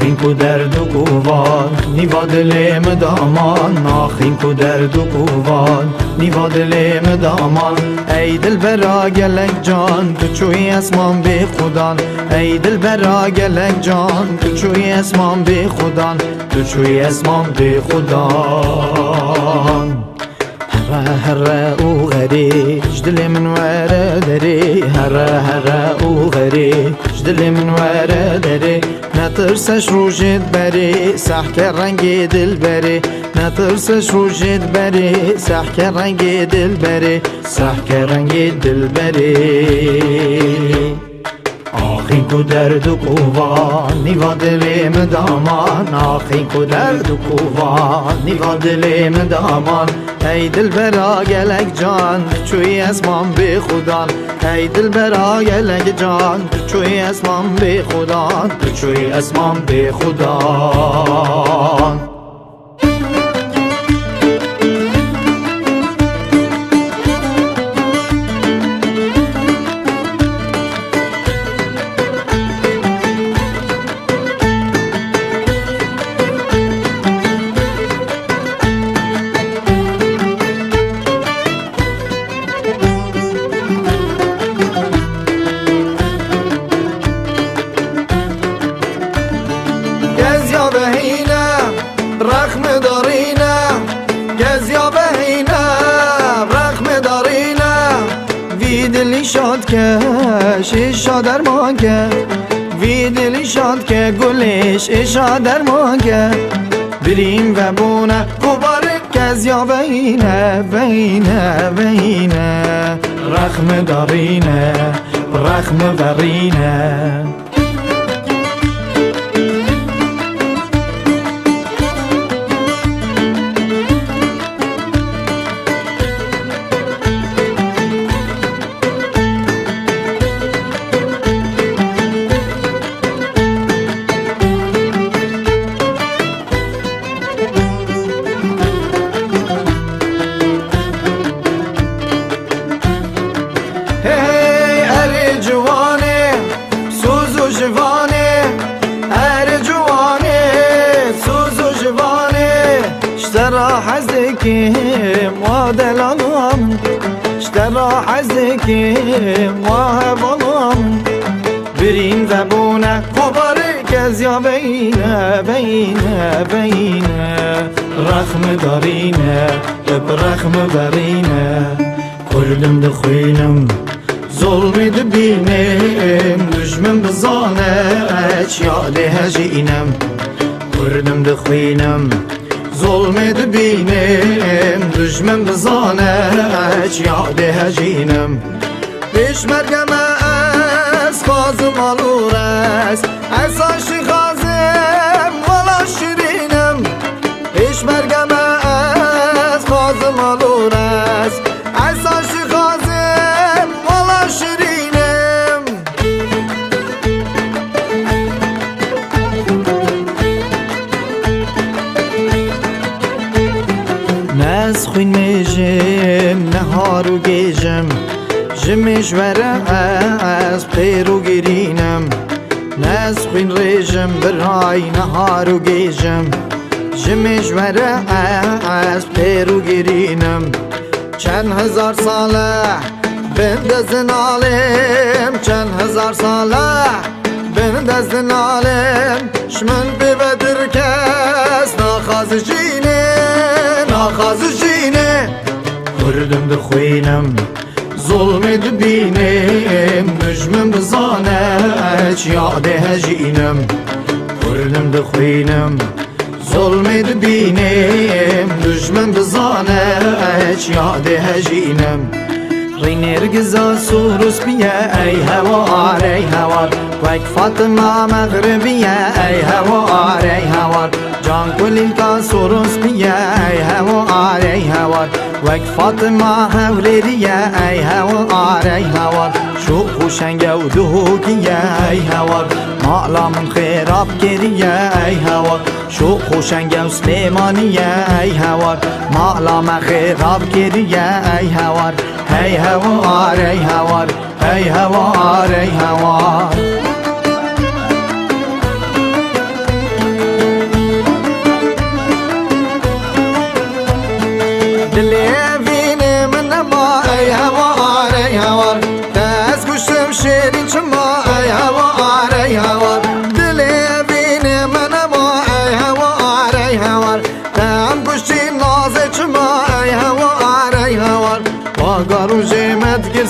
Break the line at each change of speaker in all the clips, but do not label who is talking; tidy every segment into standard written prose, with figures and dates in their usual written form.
ناخین کو درد و گوان نیوا دلم دامان ناخین کو درد و گوان نیوا دلم دامان ای دل برا گلک جان تو چوی اسمان به خودان ای دل برا گلک جان تو چوی اسمان به خودان تو چوی اسمان به خودان هره او غریش دل من وره دری هره او غریش دل من وره دری نترسش روجت بری سحک رنگ دل بری نترسش روجت بری سحک رنگ دل بری سحک رنگ دل بری آخین کو درد و کوان نیوا دلم دامان آخین کو درد و کوان نیوا دلم دامان ای دل برا گلک جان چوی اسمان به خودان ای دل برا گلک جان چوی اسمان به خودان چوی اسمان به خودان رخم دارینم گزیا بهینم رخم دارینم وی دلی شاد که شیشا درمان که وی دلی شاد که گلش اشا درمان که بریم و بونه کوباره گزیا بهینه بهینه بهینه رخم دارینه رخم دارینه حزكم ودلالهم اشترى حزكم وهبالهم برين ذبونا خبرك يا بينا بينا بينا رخم دارينا برخم دارينا كلهم دخوينم ظلم دبينم دجمن بزانه اشياء هجينم كلهم دخوينم ظلم دبینم دشمن بزانه یاد هجینم پیش مرگم از خازم آلور است از عاشق خازم والا شیرینم پیش مرگم از خازم آلور است از عاشق خازم والا شیرینم ناس خوین میجم نهارو گیجم جمش وره از پیرو گرینم ناس خوین ریجم برای نهارو گیجم جمش وره از پیرو گرینم چند هزار ساله بندازن عالم چند هزار ساله بندازن عالم شمن ببدر کس ناخاز جینه ناخاز جینه کردم دخوینم ظلم دبینم نجمم بزانه یاد هجینم کردم دخوینم ظلم دبینم نجمم بزانه یاد هجینم رینرگزا سوروس بیه ای هوار ای هوار وک فاطمه مغربیه ای هوار ای هوار جان کلیل کا سوروس بیه ای هوار ای هوار وک فاطمه هوریریه ای هوار ای هوار شو خوشنگه و دوکیه ای هوار مالا من خیراب گریه ای هوار شو خوشنگه و سلیمانیه ای هوار مالا من خیراب گریه ای هوار ای هوار ای هوار ای هوار ای هوار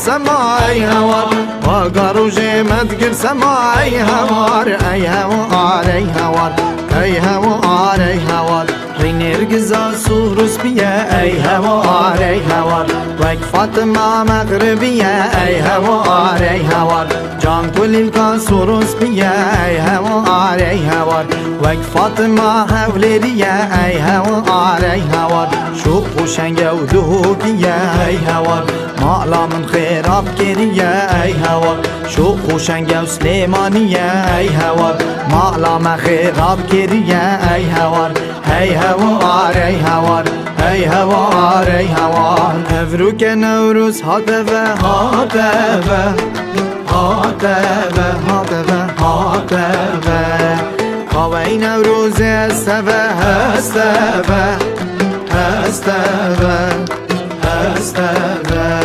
سما ای هوار واگا روژمت گر سما ای هوار ای هوار ای هوار ای هوار ای هوار ری نرگزا سوروس بیه ای هوار ای هوار وک فاطمه مغربیه ای هوار ای هوار جان کلیل کا سوروس بیه ای هوار ای هوار وک فاطمه هولیریه ای هوار ای هوار شوق و شنگ و دوگیه ای هوار مالا من خیراب کریه ای هوار شوق و شنگ و سلیمانیه ای هوار مالا من خیراب کریه ای هوار ای هوار ای هوار ای هوار ای هوار افروک نوروز هاتفه هاتفه هاتفه هاتفه هاتفه کاوی نوروز هستفه هستفه هستفه هستفه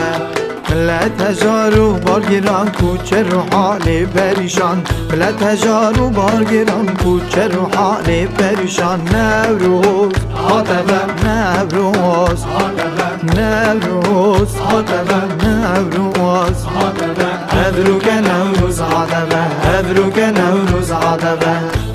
ملت هجارو بارگیران کوچه رو حال پریشان ملت هجارو بارگیران کوچه رو حال پریشان نوروز هاتفه نوروز هاتفه نوروز هاتفه نوروز هاتفه ادروک نوروز هاتفه ادروک نوروز هاتفه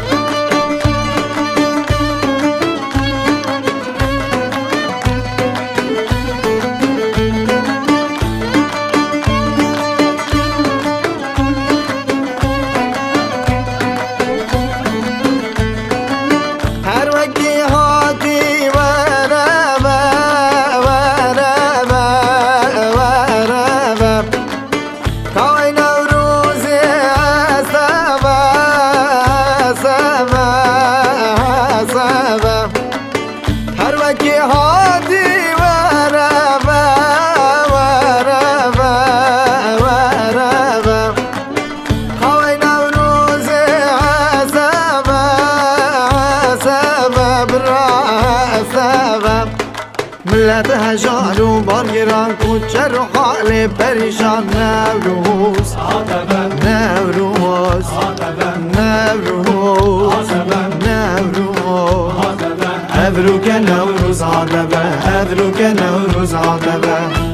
ملت هجارو بارگیران کوچه رو حال پریشان نوروز نوروز نوروز نوروز ابروک نوروز هاتفه ابروک نوروز هاتفه